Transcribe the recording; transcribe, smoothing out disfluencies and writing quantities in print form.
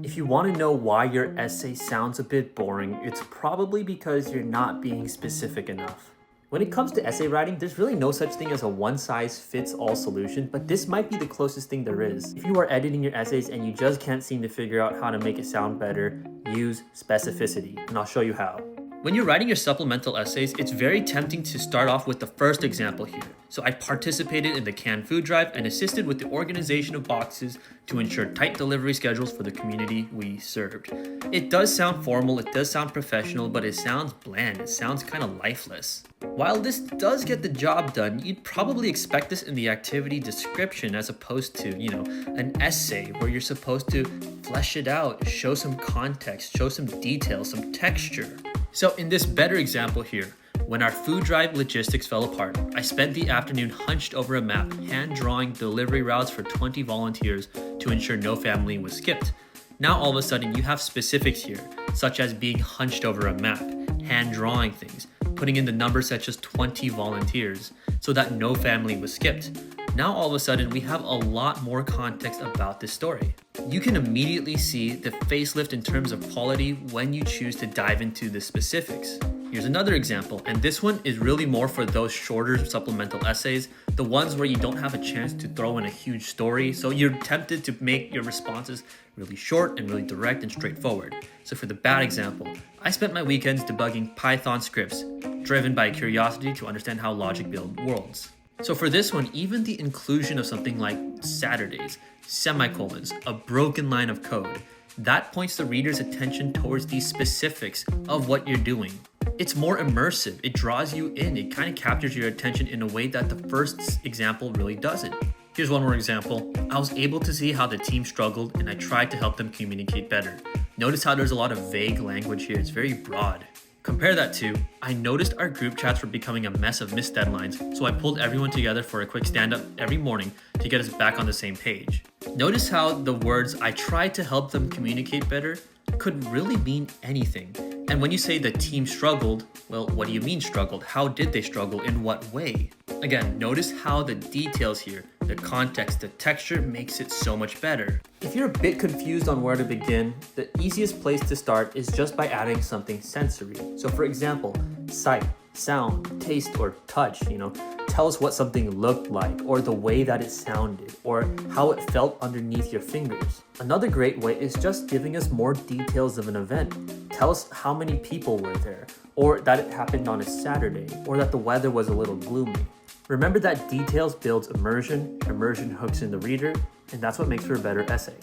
If you want to know why your essay sounds a bit boring, it's probably because you're not being specific enough. When it comes to essay writing, there's really no such thing as a one-size-fits-all solution, but this might be the closest thing there is. If you are editing your essays and you just can't seem to figure out how to make it sound better, use specificity, and I'll show you how. When you're writing your supplemental essays, it's very tempting to start off with the first example here. So I participated in the canned food drive and assisted with the organization of boxes to ensure tight delivery schedules for the community we served. It does sound formal, it does sound professional, but it sounds bland, it sounds kind of lifeless. While this does get the job done, you'd probably expect this in the activity description as opposed to, an essay where you're supposed to flesh it out, show some context, show some detail, some texture. So in this better example here, when our food drive logistics fell apart, I spent the afternoon hunched over a map, hand drawing delivery routes for 20 volunteers to ensure no family was skipped. Now all of a sudden you have specifics here, such as being hunched over a map, hand drawing things, putting in the numbers such as 20 volunteers, so that no family was skipped. Now all of a sudden we have a lot more context about this story. You can immediately see the facelift in terms of quality when you choose to dive into the specifics. Here's another example, and this one is really more for those shorter supplemental essays, the ones where you don't have a chance to throw in a huge story, so you're tempted to make your responses really short and really direct and straightforward. So for the bad example, I spent my weekends debugging Python scripts, driven by curiosity to understand how logic builds worlds. So for this one, even the inclusion of something like Saturdays, semicolons, a broken line of code, that points the reader's attention towards the specifics of what you're doing. It's more immersive, it draws you in, it kind of captures your attention in a way that the first example really doesn't. Here's one more example. I was able to see how the team struggled and I tried to help them communicate better. Notice how there's a lot of vague language here, it's very broad. Compare that to, I noticed our group chats were becoming a mess of missed deadlines, so I pulled everyone together for a quick stand-up every morning to get us back on the same page. Notice how the words, I tried to help them communicate better, could really mean anything. And when you say the team struggled, well, what do you mean struggled? How did they struggle? In what way? Again, notice how the details here, the context, the texture makes it so much better. If you're a bit confused on where to begin, the easiest place to start is just by adding something sensory. So for example, sight, sound, taste, or touch, tell us what something looked like, or the way that it sounded, or how it felt underneath your fingers. Another great way is just giving us more details of an event. Tell us how many people were there, or that it happened on a Saturday, or that the weather was a little gloomy. Remember that details builds immersion hooks in the reader, and that's what makes for a better essay.